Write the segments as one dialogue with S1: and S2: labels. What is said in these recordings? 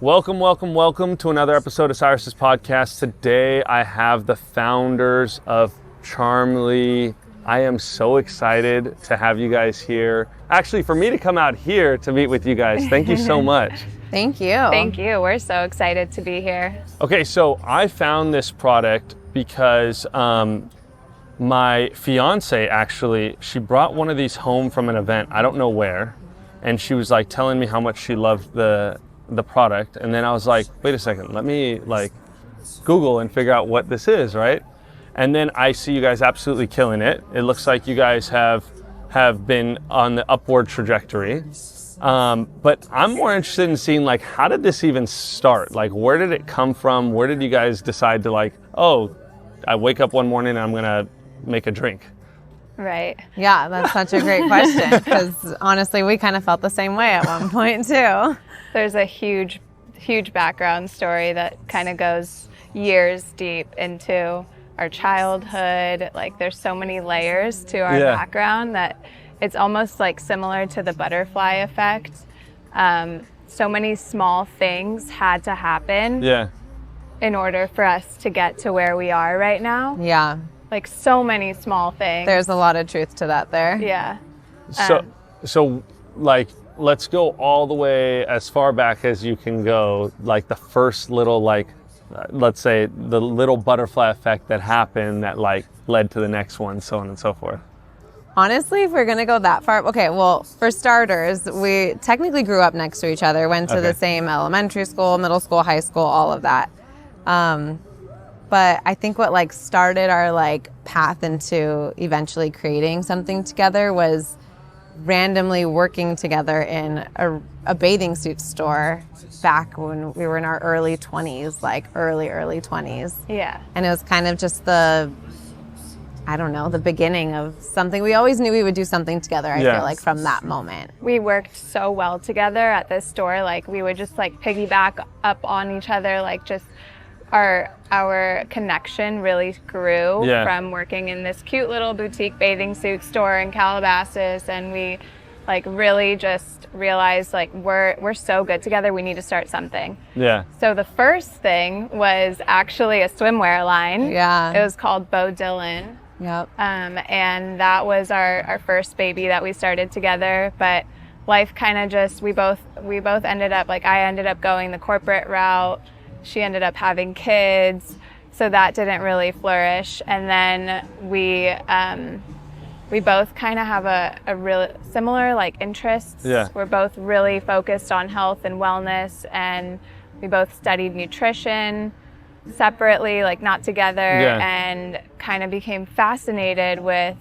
S1: Welcome to another episode of Cyrus Podcast. Today I have the founders of Charmlee. I am so excited to have you guys here. Actually, for me to come out here to meet with you guys, thank you so much.
S2: Thank you.
S3: Thank you. We're so excited to be here.
S1: Okay, so I found this product because my fiance actually, she brought one of these home from an event, I don't know where, and she was like telling me how much she loved the product, and then I was like, wait a second, let me like Google and figure out what this is, right? And then I see you guys absolutely killing it. It looks like you guys have been on the upward trajectory. But I'm more interested in seeing like, how did this even start? Like, where did it come from? Where did you guys decide to like, oh, I wake up one morning and I'm gonna make a drink?
S3: Right.
S2: Yeah, that's such a great question because honestly, we kind of felt the same way at one point too.
S3: There's a huge background story that kind of goes years deep into our childhood. Like there's so many layers to our background that it's almost like similar to the butterfly effect. So many small things had to happen in order for us to get to where we are right now.
S2: Yeah.
S3: Like so many small things.
S2: There's a lot of truth to that there.
S3: Yeah.
S1: So like, let's go all the way as far back as you can go, like the first little, like, let's say the little butterfly effect that happened that like led to the next one, so on and so forth.
S2: Honestly, if we're going to go that far, okay, well, for starters, we technically grew up next to each other, went to the same elementary school, middle school, high school, all of that. But I think what like started our like path into eventually creating something together was randomly working together in a bathing suit store back when we were in our early 20s, like early 20s.
S3: Yeah.
S2: And it was kind of just the beginning of something. We always knew we would do something together, I feel like, from that moment.
S3: We worked so well together at this store. Like we would just like piggyback up on each other, like just our connection really grew from working in this cute little boutique bathing suit store in Calabasas, and we like really just realized like we're so good together, we need to start something. Yeah. So the first thing was actually a swimwear line.
S2: Yeah.
S3: It was called Bo Dylan.
S2: Yep.
S3: And that was our first baby that we started together, but life kind of just we both ended up like I ended up going the corporate route. She ended up having kids, so that didn't really flourish. And then we both kind of have a real similar like interests. Yeah. We're both really focused on health and wellness, and we both studied nutrition separately, like not together, and kind of became fascinated with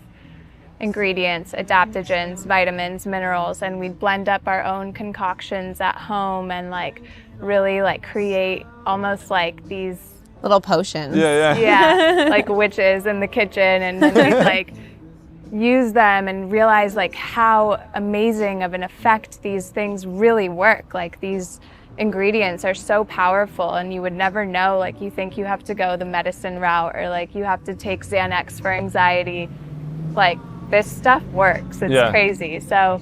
S3: ingredients, adaptogens, vitamins, minerals, and we'd blend up our own concoctions at home and like really like create almost like these
S2: little potions.
S3: Yeah, like witches in the kitchen, and then we'd like use them and realize like how amazing of an effect these things really work. Like these ingredients are so powerful, and you would never know. Like you think you have to go the medicine route, or like you have to take Xanax for anxiety. Like this stuff works. It's crazy. So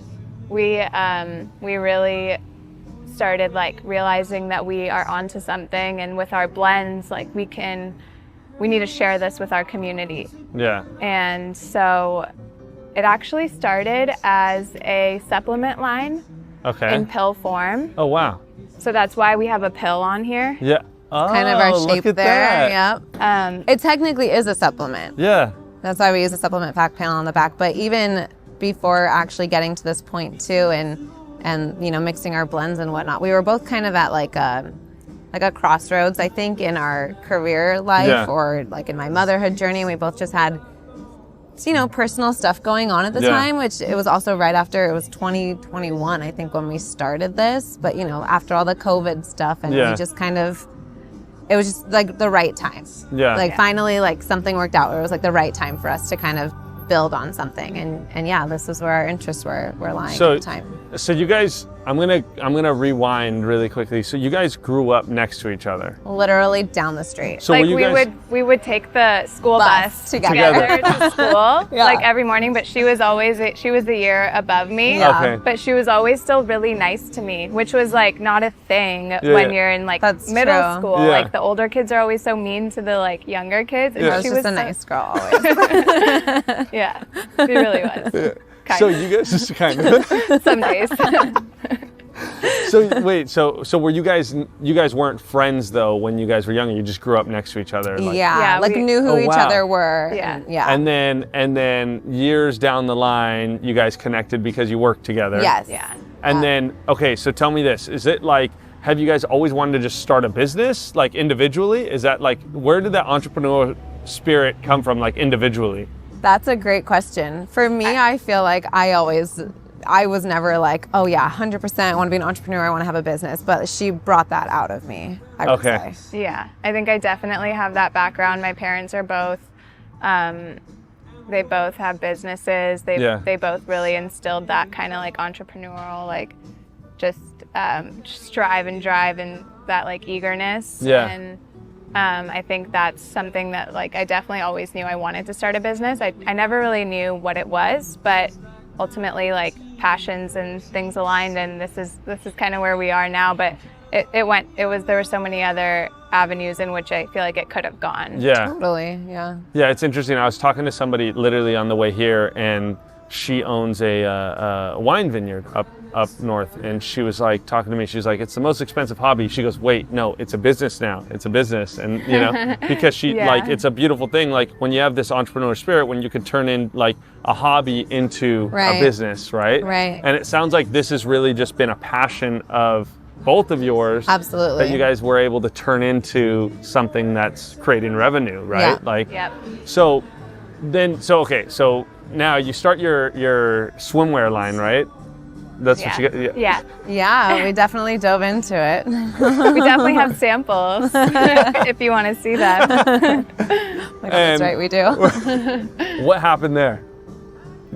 S3: we really started like realizing that we are onto something, and with our blends, like we need to share this with our community. Yeah. And so it actually started as a supplement line in pill form.
S1: Oh, wow.
S3: So that's why we have a pill on here.
S1: Yeah. Oh,
S2: kind of our shape there.
S1: That.
S2: Yep. It technically is a supplement.
S1: Yeah.
S2: That's why we use a supplement fact panel on the back. But even before actually getting to this point too, and you know, mixing our blends and whatnot, we were both kind of at like a crossroads, I think, in our career life or like in my motherhood journey. We both just had, you know, personal stuff going on at the time, which it was also right after, it was 2021, I think, when we started this. But, you know, after all the COVID stuff, and we just kind of, it was just like the right time. Yeah. Like finally, like something worked out where it was like the right time for us to kind of build on something. And yeah, this is where our interests were lying
S1: So-
S2: at the time.
S1: So you guys, I'm gonna rewind really quickly. So you guys grew up next to each other.
S2: Literally down the street.
S1: So
S3: like
S1: were you guys,
S3: we would take the school bus
S2: together.
S3: to school
S2: Yeah.
S3: like every morning, but she was the year above me.
S2: Yeah.
S1: Okay.
S3: But she was always still really nice to me, which was like not a thing when you're in like
S2: That's
S3: middle
S2: true.
S3: school.
S1: Yeah.
S3: Like the older kids are always so mean to the like younger kids. And
S1: Yeah.
S2: I was
S3: she
S2: just
S3: was
S2: a
S3: so-
S2: nice girl always.
S3: Yeah, she really was.
S1: so you guys just kind of.
S3: Some days.
S1: So wait, so were you guys weren't friends though when you guys were younger? You just grew up next to each other. Like,
S2: yeah, like
S3: we-
S2: knew who
S1: Oh,
S2: each
S1: wow.
S2: other were.
S3: Yeah.
S2: And, yeah.
S1: And then years down the line, you guys connected because you worked together.
S2: yes.
S3: Yeah.
S1: And then, okay, so tell me this. Is it like, have you guys always wanted to just start a business, like individually? Is that like, where did that entrepreneurial spirit come from, like individually?
S2: That's a great question. For me, I feel like I was never like, oh yeah, 100% I want to be an entrepreneur, I want to have a business. But she brought that out of me, I would
S1: Okay.
S2: say.
S3: Yeah, I think I definitely have that background. My parents are both, they both have businesses. They both really instilled that kind of like entrepreneurial, like just strive and drive and that like eagerness.
S1: Yeah.
S3: And I think that's something that like I definitely always knew I wanted to start a business. I never really knew what it was, but ultimately like passions and things aligned, and this is kind of where we are now. But there were so many other avenues in which I feel like it could have gone.
S1: Yeah.
S2: Totally, yeah.
S1: Yeah, it's interesting. I was talking to somebody literally on the way here, and she owns a wine vineyard up north, and she was like talking to me. She was like, "It's the most expensive hobby." She goes, "Wait, no, it's a business now. It's a business," and you know, because she
S3: Yeah.
S1: like it's a beautiful thing. Like when you have this entrepreneur spirit, when you can turn in like a hobby into
S2: Right.
S1: a business, right?
S2: Right.
S1: And it sounds like this has really just been a passion of both of yours.
S2: Absolutely.
S1: That you guys were able to turn into something that's creating revenue, right?
S2: Yeah.
S1: Like.
S3: Yep.
S1: So now you start your swimwear line, right? That's what you get.
S3: Yeah.
S2: Yeah, we definitely dove into it.
S3: We definitely have samples if you want to see them.
S2: That's right, we do.
S1: What happened there?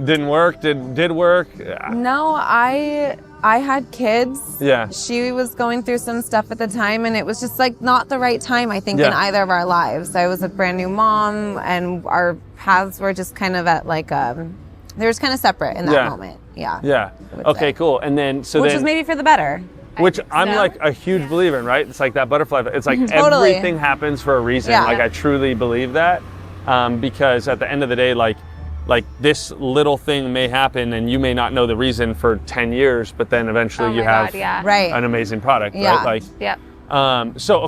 S1: Didn't work? Did work?
S2: No, I had kids.
S1: Yeah.
S2: She was going through some stuff at the time, and it was just like not the right time, I think, in
S1: Yeah.
S2: either of our lives. I was a brand new mom, and our paths were just kind of at like they were just kind of separate in that
S1: Yeah.
S2: moment. Yeah.
S1: Yeah.
S2: would
S1: Okay,
S2: say.
S1: cool. And then
S2: Which was maybe for the better.
S1: which
S3: think
S1: I'm
S3: so.
S1: like a huge believer in, right? It's like that butterfly. It's like
S2: Totally.
S1: everything happens for a reason.
S2: Yeah.
S1: Like I truly believe that, because at the end of the day, like this little thing may happen and you may not know the reason for 10 years, but then eventually
S3: Oh
S1: you
S3: my
S1: have
S3: God, yeah.
S2: Right.
S1: an amazing product,
S2: Yeah.
S1: right? Like,
S3: Yep.
S1: so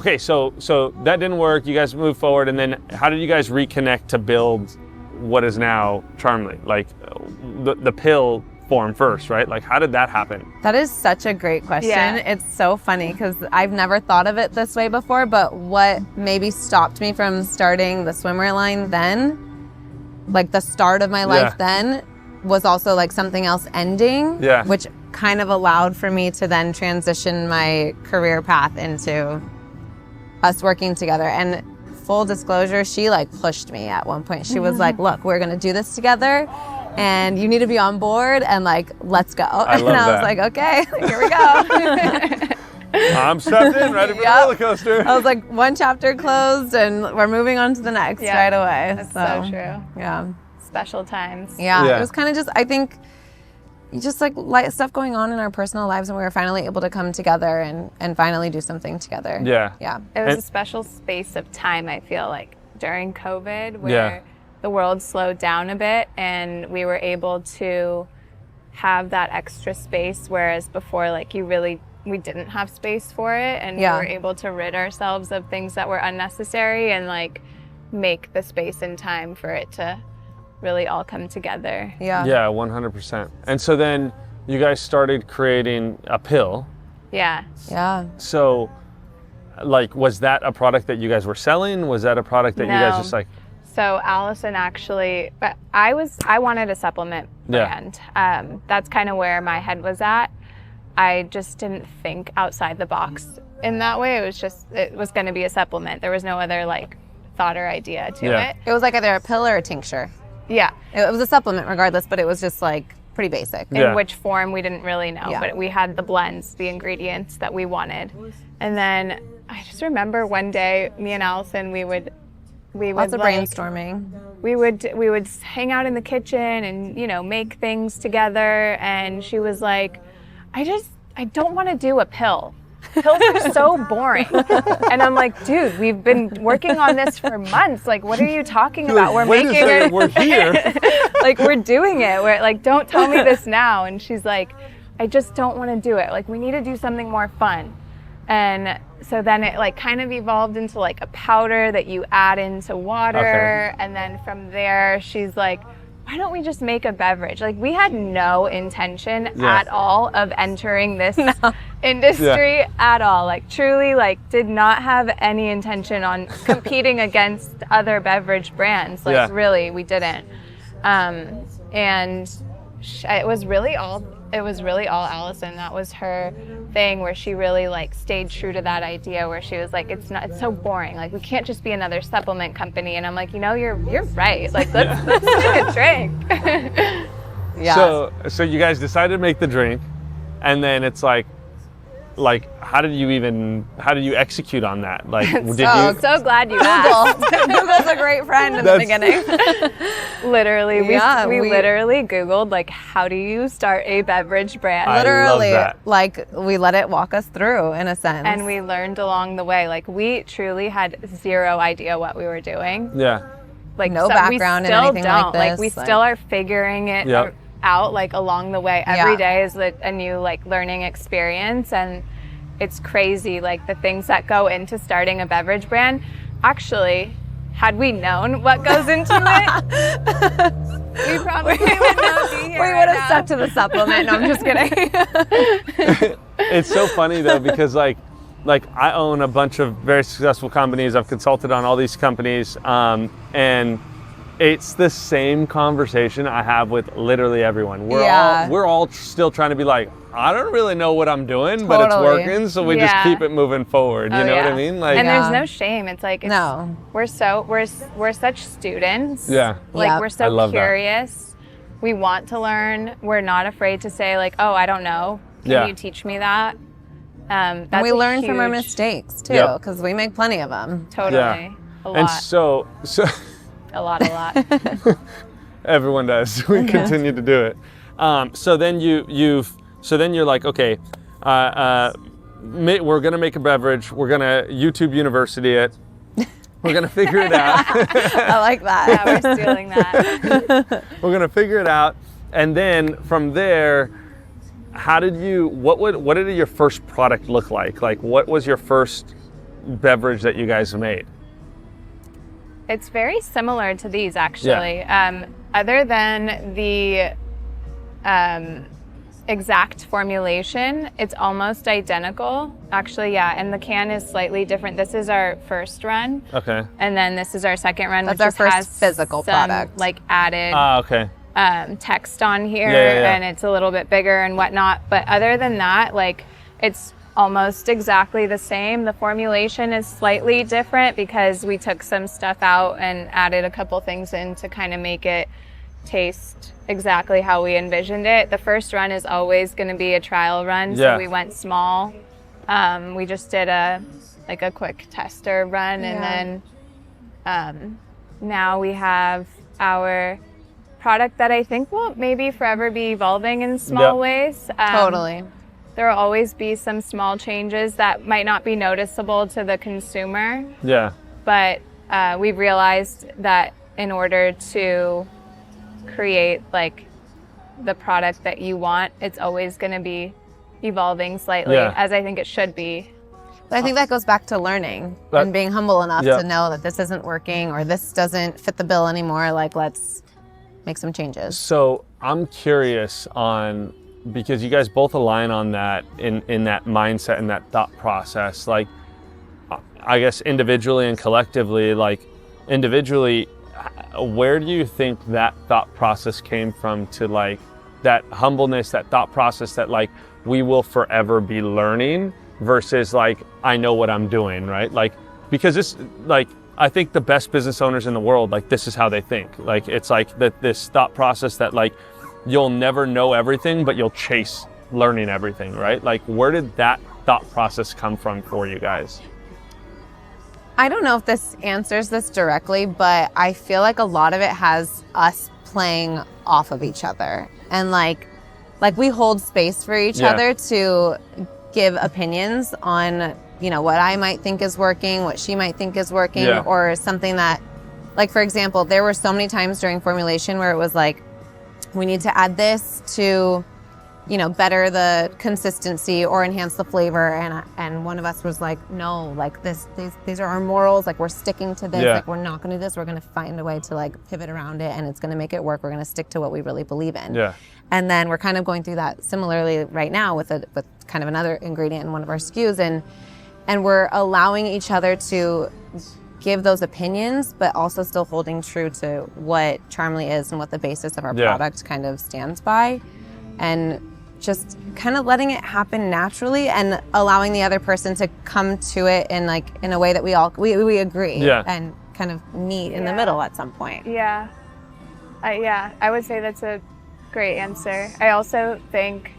S1: that didn't work. You guys moved forward, and then how did you guys reconnect to build what is now Charmlee? Like the pill form first, right? Like how did that happen?
S2: That is such a great question.
S3: Yeah.
S2: It's so funny because I've never thought of it this way before, but what maybe stopped me from starting the swimwear line then, like the start of my life then, was also like something else ending,
S1: Yeah.
S2: which kind of allowed for me to then transition my career path into us working together. And full disclosure, she like pushed me at one point. She was like, look, we're gonna do this together and you need to be on board and like, let's go.
S1: love
S2: And I was
S1: that.
S2: like, okay, here we go.
S1: I'm strapped in, ready for the
S2: Yep.
S1: roller coaster.
S2: I was like, one chapter closed and we're moving on to the next
S3: Yeah,
S2: right away.
S3: That's so true.
S2: Yeah.
S3: Special times.
S2: Yeah.
S1: Yeah.
S2: It was kind of just, I think, just like stuff going on in our personal lives, and we were finally able to come together and finally do something together.
S1: Yeah.
S2: Yeah.
S3: It was
S1: And-
S3: a special space of time, I feel like, during COVID, where
S1: Yeah.
S3: the world slowed down a bit and we were able to have that extra space, whereas before, like, we didn't have space for it, and
S2: Yeah.
S3: we were able to rid ourselves of things that were unnecessary and like make the space and time for it to really all come together.
S2: Yeah.
S1: Yeah, 100%. And so then you guys started creating a pill.
S3: Yeah.
S2: Yeah.
S1: So, like, was that a product that you guys were selling? Was that a product that you guys
S3: No.
S1: just like?
S3: So Allison actually, but I wanted a supplement
S1: Yeah.
S3: brand. That's kind of where my head was at. I just didn't think outside the box in that way. It was going to be a supplement. There was no other like thought or idea to
S1: Yeah.
S3: it.
S2: It was like either a pill or a tincture.
S3: Yeah.
S2: It was a supplement regardless, but it was just like pretty basic.
S3: In which form, we didn't really know,
S2: Yeah.
S3: but we had the blends, the ingredients that we wanted. And then I just remember one day, me and Allison, we would
S2: Lots of
S3: like,
S2: brainstorming.
S3: we would hang out in the kitchen and, you know, make things together. And she was like, I don't want to do a pill. Pills are so boring. And I'm like, dude, we've been working on this for months. Like, what are you talking about? We're
S1: Wait a
S3: making
S1: second,
S3: it.
S1: we're here.
S3: Like, we're doing it. We're like, don't tell me this now. And she's like, I just don't want to do it. Like, we need to do something more fun. And so then it like kind of evolved into like a powder that you add into water.
S1: Okay.
S3: And then from there, she's like, why don't we just make a beverage? Like, we had no intention at all of entering this industry at all. Like, truly, like, did not have any intention on competing against other beverage brands. Like, really, we didn't. And it was really all Allison. That was her thing, where she really like stayed true to that idea, where she was like, it's so boring. Like, we can't just be another supplement company. And I'm like, you know, you're right. Like, let's make a drink.
S2: Yeah.
S1: So you guys decided to make the drink, and then it's like how did you execute on that? Like,
S3: So glad you asked.
S2: Google's a great friend in the beginning.
S3: Literally, we
S2: we
S3: literally Googled, like, how do you start a beverage brand?
S2: Literally,
S1: love that.
S2: like, we let it walk us through in a sense.
S3: And we learned along the way. Like, we truly had zero idea what we were doing.
S1: Yeah.
S3: Like,
S2: No background in anything like this,
S3: Like, we still are figuring it out, like, along the way. Every day is a new, like, learning experience, and it's crazy, like, the things that go into starting a beverage brand. Actually, had we known what goes into it, we probably would not be here.
S2: We would have stuck to the supplement. No, I'm just kidding.
S1: It's so funny though, because like I own a bunch of very successful companies. I've consulted on all these companies, and it's the same conversation I have with literally everyone. We're all still trying to be like, I don't really know what I'm doing, but it's working, so we just keep it moving forward. You know what I mean? Like,
S3: and there's no shame. It's like, we're such students.
S1: Yeah.
S3: Like, we're so
S1: curious.
S3: That. We want to learn. We're not afraid to say, like, oh, I don't know. Can you teach me that?
S2: And we learn from our mistakes too, because we make plenty of them.
S3: Totally.
S1: Yeah.
S3: A lot.
S1: And so
S3: a lot.
S1: Everyone does. We continue to do it. So then you're like, okay, we're gonna make a beverage. We're gonna YouTube University it. We're gonna figure it out.
S2: I like that.
S3: Yeah, we're stealing that.
S1: We're gonna figure it out, and then from there, what did your first product look like? Like, what was your first beverage that you guys made?
S3: It's very similar to these, actually. Other than the exact formulation, it's almost identical. Actually, and the can is slightly different. This is our first run.
S1: Okay.
S3: And then this is our second run,
S2: That's
S3: which
S2: our first
S3: has
S2: physical
S3: some,
S2: product.
S3: like, added
S1: Okay.
S3: text on here,
S1: Yeah.
S3: and it's a little bit bigger and whatnot. But other than that, like, it's almost exactly the same. The formulation is slightly different because we took some stuff out and added a couple things in to kind of make it taste exactly how we envisioned it. The first run is always going to be a trial run, so we went small. We just did a quick tester run, and then now we have our product that I think will maybe forever be evolving in small ways.
S2: Totally.
S3: There will always be some small changes that might not be noticeable to the consumer.
S1: Yeah.
S3: But we've realized that in order to create, like, the product that you want, it's always going to be evolving slightly, as I think it should be.
S2: But I think that goes back to learning and being humble enough to know that this isn't working or this doesn't fit the bill anymore. Like, let's make some changes.
S1: So I'm curious on, because you guys both align on that in that mindset and that thought process. Like, I guess individually and collectively, like individually, where do you think that thought process came from to, like, that humbleness, that thought process that, like, we will forever be learning versus, like, I know what I'm doing, right? Like, because it's like, I think the best business owners in the world, like this is how they think. Like it's like this thought process that like you'll never know everything, but you'll chase learning everything, right? Like where did that thought process come from for you guys?
S2: I don't know if this answers this directly, but I feel like a lot of it has us playing off of each other. And like we hold space for each other to give opinions on, you know, what I might think is working, what she might think is working, or something that, like, for example, there were so many times during formulation where it was like, we need to add this to, you know, better the consistency or enhance the flavor. And one of us was like, no, like these are our morals. Like we're sticking to this. Like we're not going to do this. We're going to find a way to like pivot around it, and it's going to make it work. We're going to stick to what we really believe in.
S1: Yeah.
S2: And then we're kind of going through that similarly right now with kind of another ingredient in one of our SKUs, and we're allowing each other to give those opinions, but also still holding true to what Charmlee is and what the basis of our product kind of stands by, and just kind of letting it happen naturally and allowing the other person to come to it in a way that we agree and kind of meet in the middle at some point.
S3: Yeah. I would say that's a great answer. I also think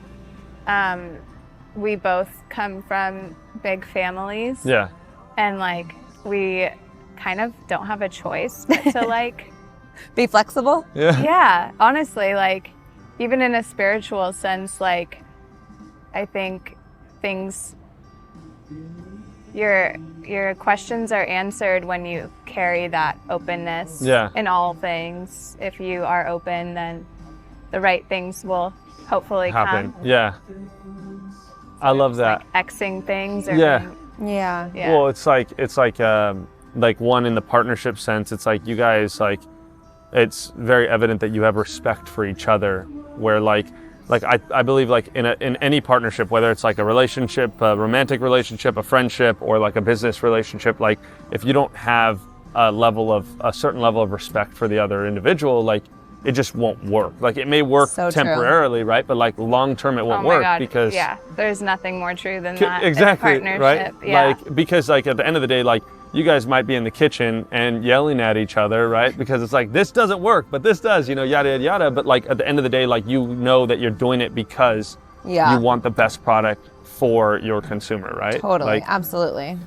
S3: we both come from big families.
S1: Yeah.
S3: And like we kind of don't have a choice but to like
S2: be flexible.
S1: Yeah.
S3: Yeah, honestly, like even in a spiritual sense, like I think things, your questions are answered when you carry that openness in all things. If you are open, then the right things will hopefully
S1: happen.
S3: come.
S1: Yeah. I love that.
S3: Like Xing things or
S2: Yeah.
S1: Well, it's like one in the partnership sense, it's like you guys, like it's very evident that you have respect for each other, where like I believe like in any partnership, whether it's like a relationship, a romantic relationship, a friendship, or like a business relationship, like if you don't have a certain level of respect for the other individual, like it just won't work. Like it may work temporarily, right? But like long term, it won't work because
S3: there's nothing more true than that.
S1: Exactly,
S3: in a
S1: right?
S3: partnership. Yeah.
S1: Like because like at the end of the day, like you guys might be in the kitchen and yelling at each other, right? Because it's like this doesn't work, but this does, you know, yada yada yada. But like at the end of the day, like you know that you're doing it because you want the best product for your consumer, right?
S2: Totally,
S1: like,
S2: absolutely.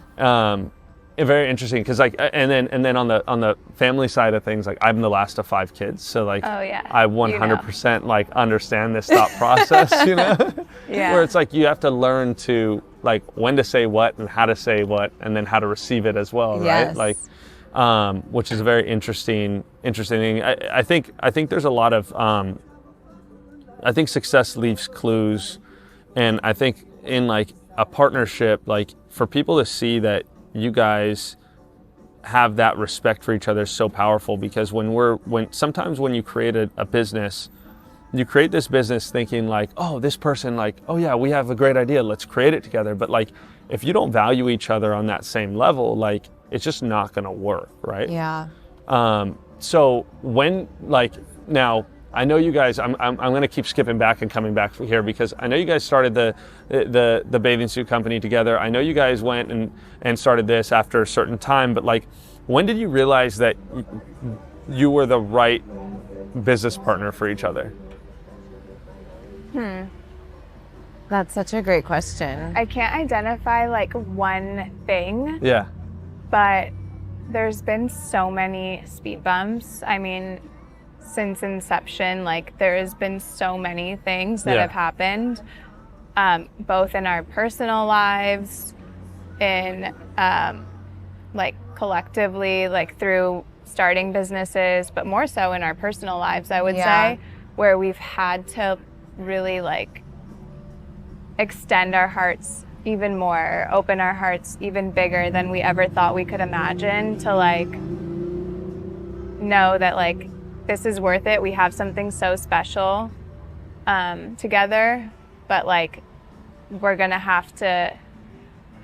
S1: Very interesting, because like and then on the family side of things, like I'm the last of 5 kids, so like I 100% like understand this thought process, you know, where it's like you have to learn to like when to say what and how to say what, and then how to receive it as well, right? Like, which is a very interesting thing. I think there's a lot of I think success leaves clues, and I think in like a partnership, like for people to see that you guys have that respect for each other is so powerful, because sometimes when you create a business, you create this business thinking like, oh, this person, like, oh yeah, we have a great idea, let's create it together. But like, if you don't value each other on that same level, like it's just not gonna work, right?
S2: Yeah.
S1: So when, like, now I know you guys, I'm gonna keep skipping back and coming back here, because I know you guys started the bathing suit company together. I know you guys went and started this after a certain time, but like, when did you realize that you were the right business partner for each other?
S2: That's such a great question.
S3: I can't identify like one thing.
S1: Yeah.
S3: But there's been so many speed bumps. I mean, since inception, like there has been so many things that have happened, both in our personal lives, in like collectively, like through starting businesses, but more so in our personal lives, I would say, where we've had to really like extend our hearts even more, open our hearts even bigger than we ever thought we could imagine, to like know that like this is worth it. We have something so special together, but like we're gonna have to,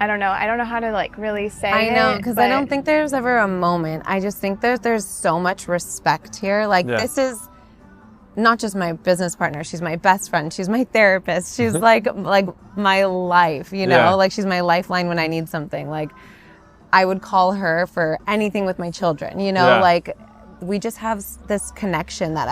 S3: I don't know how to like really say it.
S2: I know, because I don't think there's ever a moment. I just think there's so much respect here. Like this is not just my business partner, she's my best friend, she's my therapist, she's like my life, you know, like she's my lifeline when I need something. Like I would call her for anything with my children, you know,
S1: Yeah.
S2: like we just have this connection that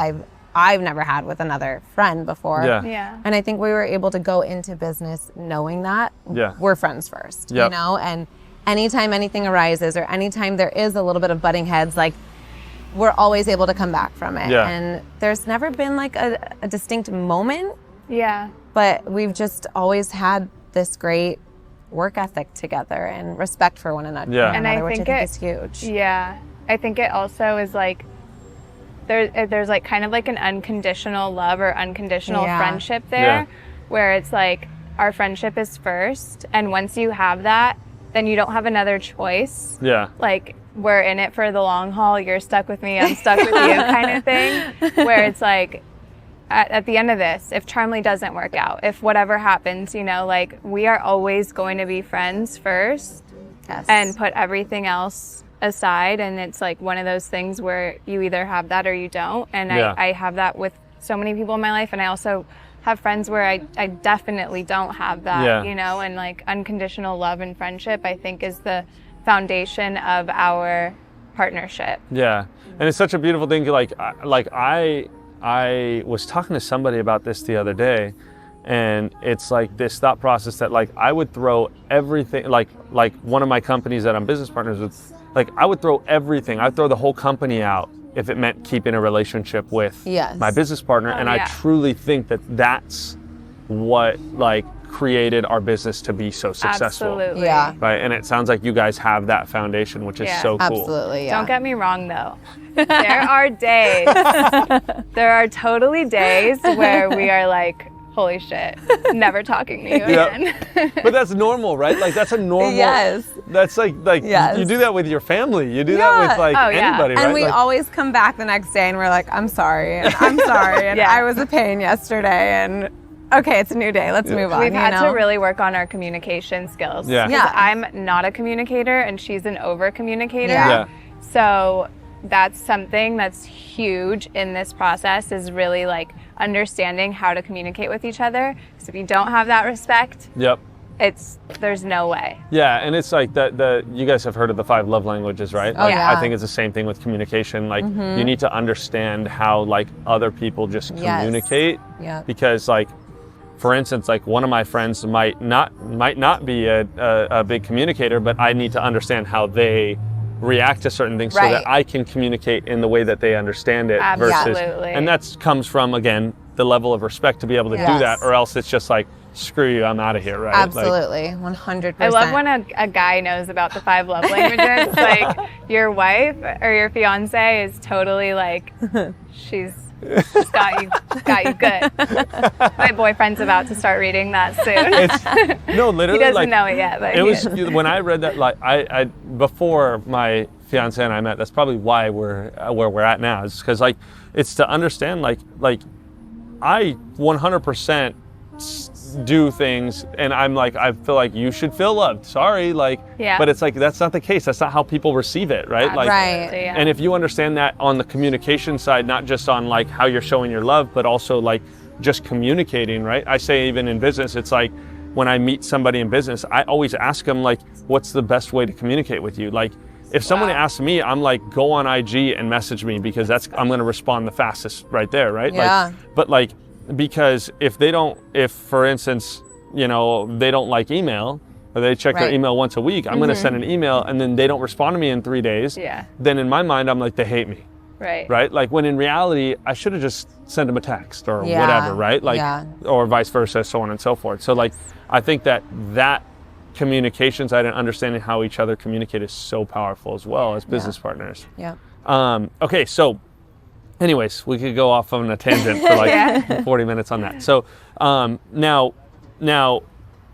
S2: I've never had with another friend before.
S1: Yeah.
S3: Yeah.
S2: And I think we were able to go into business knowing that
S1: Yeah.
S2: we're friends first,
S1: Yep.
S2: you know, and anytime anything arises or anytime there is a little bit of butting heads, like we're always able to come back from it.
S1: Yeah.
S2: And there's never been like a distinct moment,
S3: Yeah.
S2: but we've just always had this great work ethic together and respect for one another,
S1: Yeah.
S3: And I
S2: which
S3: think
S2: I think
S3: it-
S2: is huge.
S3: Yeah. I think it also is like there's like kind of like an unconditional love or unconditional
S2: Yeah.
S3: friendship there,
S1: Yeah.
S3: where it's like our friendship is first, and once you have that, then you don't have another choice.
S1: Yeah.
S3: Like we're in it for the long haul. You're stuck with me, I'm stuck with you kind of thing, where it's like at the end of this, if Charmlee doesn't work out, if whatever happens, you know, like we are always going to be friends first
S2: Yes.
S3: and put everything else aside. And it's like one of those things where you either have that or you don't. And
S1: Yeah.
S3: I have that with so many people in my life. And I also have friends where I definitely don't have that,
S1: Yeah.
S3: you know, and like unconditional love and friendship, I think is the foundation of our partnership.
S1: Yeah, and it's such a beautiful thing. I was talking to somebody about this the other day, and it's like this thought process that like I would throw everything, like one of my companies that I'm business partners with, like I would throw everything. I'd throw the whole company out if it meant keeping a relationship with
S2: Yes.
S1: my business partner. And I
S3: yeah.
S1: truly think that that's what like created our business to be so successful.
S3: Absolutely.
S2: Yeah.
S1: Right, and it sounds like you guys have that foundation, which is
S3: Yeah.
S1: so cool.
S2: Absolutely, yeah.
S3: Don't get me wrong though. There are days, there are totally days where we are like, holy shit, never talking to you again.
S1: But that's normal, right? Like that's a normal.
S2: Yes.
S1: That's like
S2: Yes.
S1: you do that with your family. You do that with like
S3: Oh, yeah.
S1: anybody,
S2: And
S1: right?
S2: we
S1: Like,
S2: always come back the next day and we're like, I'm sorry, and I'm sorry, and
S3: Yeah.
S2: I was a pain yesterday, and okay, it's a new day, let's move on.
S3: We've had
S2: you know?
S3: to really work on our communication skills.
S1: Yeah.
S3: 'Cause
S2: Yeah.
S3: I'm not a communicator and she's an over communicator.
S2: Yeah.
S1: Yeah.
S3: So that's something that's huge in this process, is really like understanding how to communicate with each other. Because if you don't have that respect,
S1: Yep.
S3: there's no way.
S1: Yeah, and it's like the you guys have heard of the 5 love languages, right? Like,
S2: yeah.
S1: I think it's the same thing with communication. Like you need to understand how like other people just
S2: Yes.
S1: communicate.
S2: Yeah.
S1: Because like, for instance, like one of my friends might not be a big communicator, but I need to understand how they react to certain things so
S2: Right.
S1: that I can communicate in the way that they understand it. Versus,
S3: Absolutely.
S1: and that comes from, again, the level of respect to be able to do
S2: Yes.
S1: that, or else it's just like, screw you, I'm out of here, right? Like,
S2: Absolutely, 100%.
S3: I love when a guy knows about the 5 love languages. Like your wife or your fiance is totally like, she's got you good. My boyfriend's about to start reading that soon.
S1: no,
S3: He
S1: literally,
S3: doesn't
S1: like,
S3: know it yet, but
S1: it
S3: he
S1: was
S3: is.
S1: when I read that, like I before my fiance and I met, that's probably why we're where we're at now, is because like it's to understand like I 100% do things and I'm like, I feel like you should feel loved, sorry, like,
S3: Yeah.
S1: but it's like that's not the case. That's not how people receive it, right? Like,
S2: Right.
S3: So, yeah.
S1: and if you understand that on the communication side, not just on like how you're showing your love, but also like just communicating, right? I say even in business, it's like when I meet somebody in business, I always ask them like, what's the best way to communicate with you? Like if someone asks me, I'm like, go on IG and message me, because I'm going to respond the fastest right there, right?
S2: Yeah.
S1: Like, but like, because if for instance, you know, they don't like email, or they check their
S2: Right.
S1: email once a week, I'm going to send an email and then they don't respond to me in 3 days.
S3: Yeah.
S1: Then in my mind, I'm like, they hate me.
S3: Right.
S1: Right? Like when in reality, I should have just sent them a text or
S2: Yeah.
S1: whatever, right? Like,
S2: Yeah.
S1: or vice versa, so on and so forth. So like, I think that communication side and understanding how each other communicate is so powerful as well as business partners.
S2: Yeah.
S1: Okay, so anyways, we could go off on a tangent for like 40 minutes on that. So now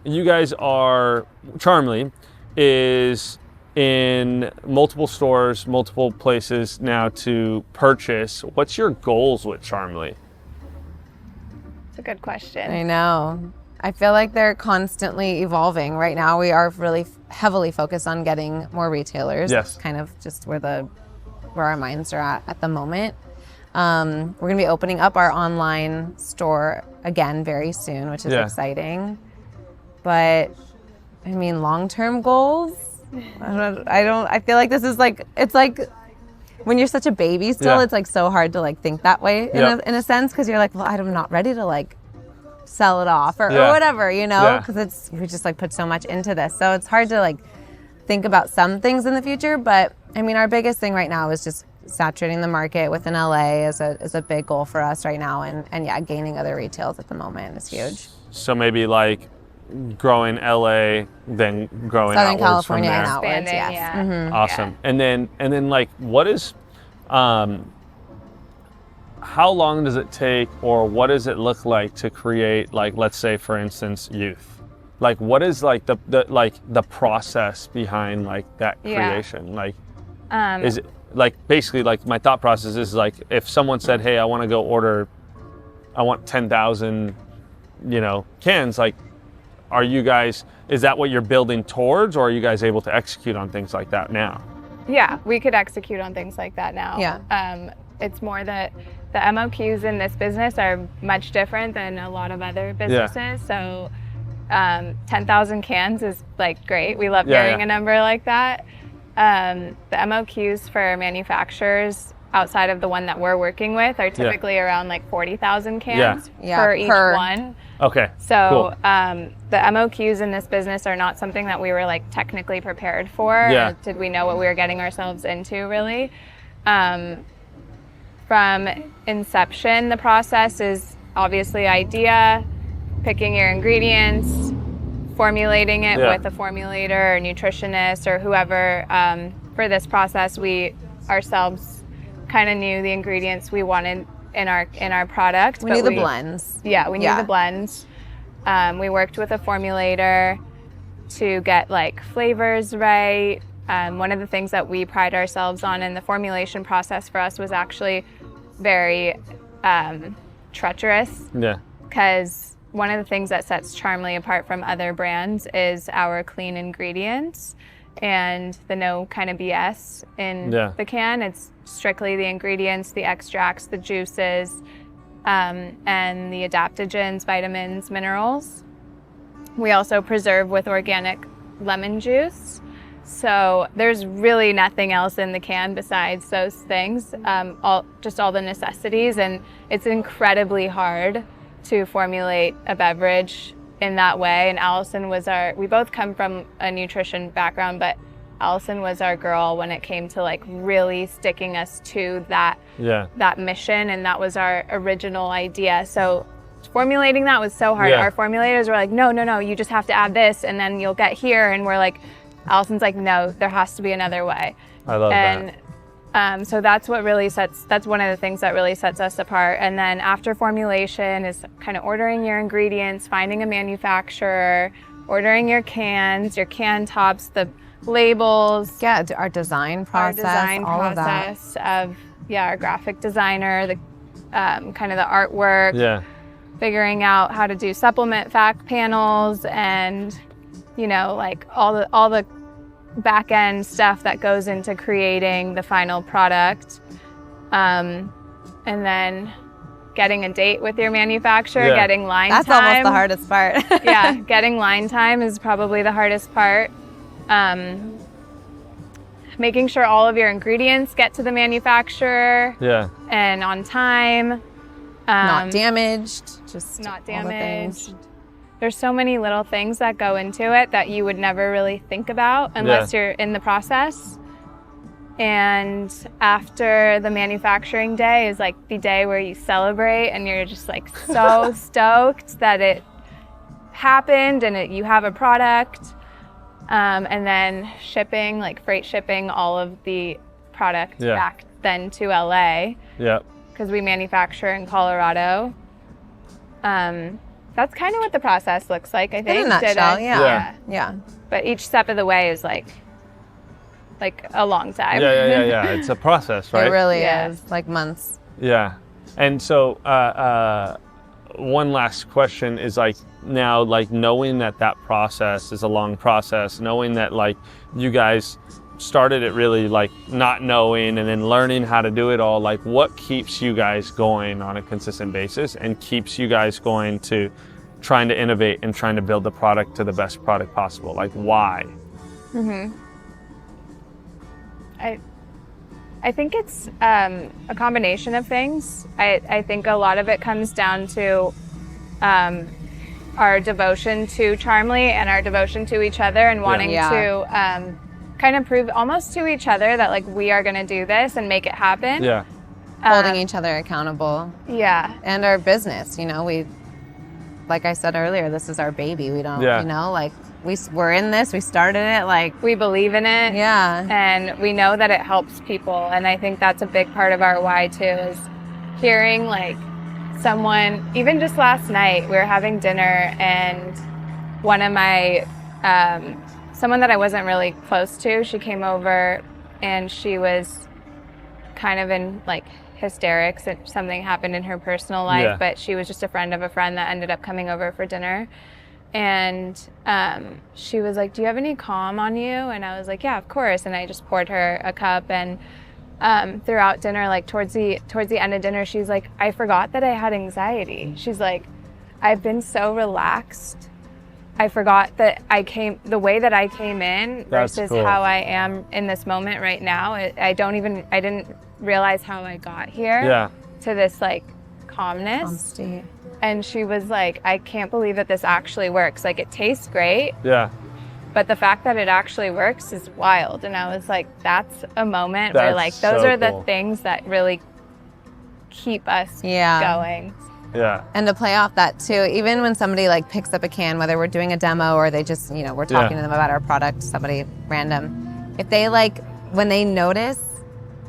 S1: you guys are, Charmlee is in multiple stores, multiple places now to purchase. What's your goals with Charmlee?
S3: It's a good question.
S2: I know. I feel like they're constantly evolving. Right now, we are really heavily focused on getting more retailers.
S1: Yes.
S2: That's kind of just where our minds are at the moment. We're going to be opening up our online store again very soon, which is
S1: Yeah.
S2: exciting. But I mean, long-term goals, I feel like this is like, it's like when you're such a baby still, it's like so hard to like think that way in a sense, because you're like, well, I'm not ready to like sell it off or whatever, you know, because we just like put so much into this. So it's hard to like think about some things in the future. But I mean, our biggest thing right now is just saturating the market within LA is a big goal for us right now. And yeah, gaining other retails at the moment is huge.
S1: So maybe like growing LA, then growing
S2: Southern
S1: outwards
S2: California
S1: from there.
S2: and outwards,
S3: Expanding,
S2: yes.
S3: yeah.
S2: Mm-hmm.
S1: Awesome. And then like, what is, how long does it take, or what does it look like to create, like, let's say for instance, youth? Like, what is like the process behind like that creation? Like, is it like, basically like my thought process is like, if someone said, hey, I want to go order, I want 10,000, cans, like, are you guys, is that what you're building towards, or are you guys able to execute on things like that now?
S3: Yeah, we could execute on things like that now.
S2: Yeah.
S3: It's more that the MOQs in this business are much different than a lot of other businesses. So 10,000 cans is like great. We love hearing a number like that. The MOQs for manufacturers outside of the one that we're working with are typically around like 40,000 cans per each one.
S1: Okay.
S3: So
S1: cool.
S3: The MOQs in this business are not something that we were like technically prepared for.
S1: Yeah.
S3: Did we know what we were getting ourselves into really? From inception, the process is obviously idea, picking your ingredients, formulating it with a formulator or nutritionist or whoever. For this process, we ourselves kind of knew the ingredients we wanted in our product.
S2: We knew the blends.
S3: Yeah, we knew the blends. We worked with a formulator to get like flavors right. One of the things that we pride ourselves on in the formulation process for us was actually very treacherous.
S1: Yeah.
S3: Because one of the things that sets Charmlee apart from other brands is our clean ingredients and the no kind of BS in the can. It's strictly the ingredients, the extracts, the juices, and the adaptogens, vitamins, minerals. We also preserve with organic lemon juice. So there's really nothing else in the can besides those things, all the necessities, and it's incredibly hard to formulate a beverage in that way. And Allison was we both come from a nutrition background, but Allison was our girl when it came to like really sticking us to that mission, and that was our original idea. So formulating that was so hard. Our formulators were like, no, you just have to add this and then you'll get here, and we're like, Allison's like, no, there has to be another way.
S1: I love that.
S3: And so that's one of the things that really sets us apart. And then after formulation is kind of ordering your ingredients, finding a manufacturer, ordering your cans, your can tops, the labels.
S2: Yeah, our design process,
S3: of our graphic designer, the kind of the artwork.
S1: Yeah.
S3: Figuring out how to do supplement fact panels and like all the back end stuff that goes into creating the final product, and then getting a date with your manufacturer, getting line time.
S2: That's almost the hardest part.
S3: Yeah, getting line time is probably the hardest part. Making sure all of your ingredients get to the manufacturer. And on time.
S2: Not damaged. Just
S3: not
S2: all
S3: damaged.
S2: the things.
S3: There's so many little things that go into it that you would never really think about unless you're in the process. And after the manufacturing day is like the day where you celebrate and you're just like so stoked that it happened and you have a product. And then shipping, like freight shipping all of the product back then to LA.
S1: Yeah.
S3: Because we manufacture in Colorado. That's kind of what the process looks like, I think.
S2: In a nutshell, yeah.
S3: But each step of the way is like a long time.
S1: Yeah. It's a process, right?
S2: It really is, like months.
S1: Yeah. And so one last question is like, now, like knowing that process is a long process, knowing that like you guys started it really like not knowing and then learning how to do it all, like what keeps you guys going on a consistent basis and keeps you guys going to trying to innovate and trying to build the product to the best product possible? Like why?
S3: I think it's a combination of things. I think a lot of it comes down to our devotion to Charmlee and our devotion to each other, and wanting to kind of prove almost to each other that like we are going to do this and make it happen.
S1: Yeah.
S2: Holding each other accountable.
S3: Yeah.
S2: And our business, you know, like I said earlier, this is our baby. We don't, you know, like we're in this, we started it, like
S3: we believe in it.
S2: Yeah.
S3: And we know that it helps people. And I think that's a big part of our why too, is hearing like someone, even just last night, we were having dinner and one of my, someone that I wasn't really close to, she came over and she was kind of in like hysterics. Something happened in her personal life, but she was just a friend of a friend that ended up coming over for dinner. And she was like, do you have any calm on you? And I was like, yeah, of course. And I just poured her a cup. And throughout dinner, like towards the end of dinner, she's like, I forgot that I had anxiety. She's like, I've been so relaxed. I forgot that the way that I came in versus how I am in this moment right now. I didn't realize how I got here to this like calmness.
S2: Calm state.
S3: And she was like, I can't believe that this actually works. Like, it tastes great.
S1: Yeah.
S3: But the fact that it actually works is wild. And I was like, that's a moment where like, those are the things that really keep us going.
S1: Yeah.
S2: And to play off that too, even when somebody like picks up a can, whether we're doing a demo or they just, you know, we're talking to them about our product, somebody random, if they like, when they notice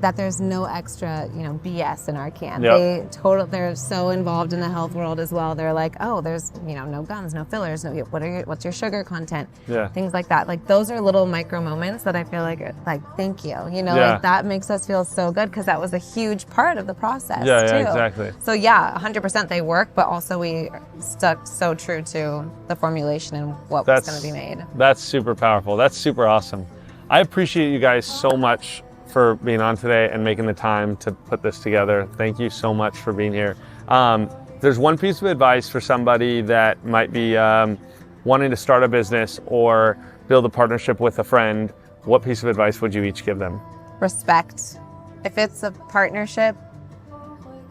S2: that there's no extra, you know, BS in our can. They're so involved in the health world as well. They're like, oh, there's, you know, no gums, no fillers, what's your sugar content? Things like that. Like those are little micro moments that I feel like thank you. You know, like that makes us feel so good because that was a huge part of the process too.
S1: Exactly.
S2: So yeah, 100% they work, but also we stuck so true to the formulation and what was going to be made.
S1: That's super powerful. That's super awesome. I appreciate you guys so much for being on today and making the time to put this together. Thank you so much for being here. There's one piece of advice for somebody that might be wanting to start a business or build a partnership with a friend. What piece of advice would you each give them?
S2: Respect. If it's a partnership,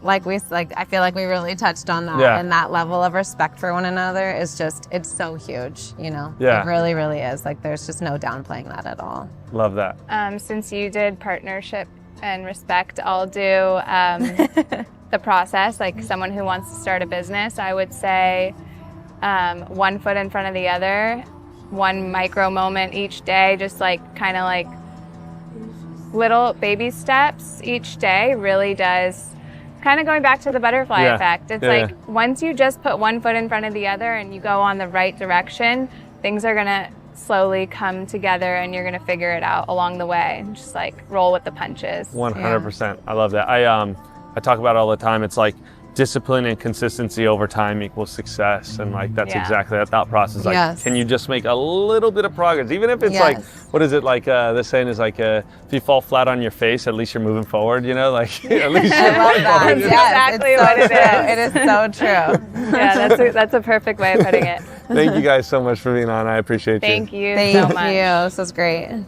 S2: I feel like we really touched on that. And that level of respect for one another is just, it's so huge, you know? It really, really is. Like there's just no downplaying that at all.
S1: Love that.
S3: Since you did partnership and respect, I'll do the process. Like someone who wants to start a business, I would say 1 foot in front of the other, one micro moment each day, just like kind of like little baby steps each day really does. Kind of going back to the butterfly effect. It's like once you just put 1 foot in front of the other and you go on the right direction, things are gonna slowly come together and you're gonna figure it out along the way. Just like roll with the punches.
S1: 100%. I love that. I talk about it all the time. It's like discipline and consistency over time equals success, and like that's exactly that thought process. Like, can you just make a little bit of progress, even if it's like, what is it like? The saying is like, if you fall flat on your face, at least you're moving forward. You know, like at least you're moving forward.
S3: That's exactly what it is.
S2: It is so true.
S3: Yeah, that's a perfect way of putting it.
S1: Thank you guys so much for being on. I appreciate you.
S3: Thank you
S2: so
S3: much.
S2: Thank you. This was great.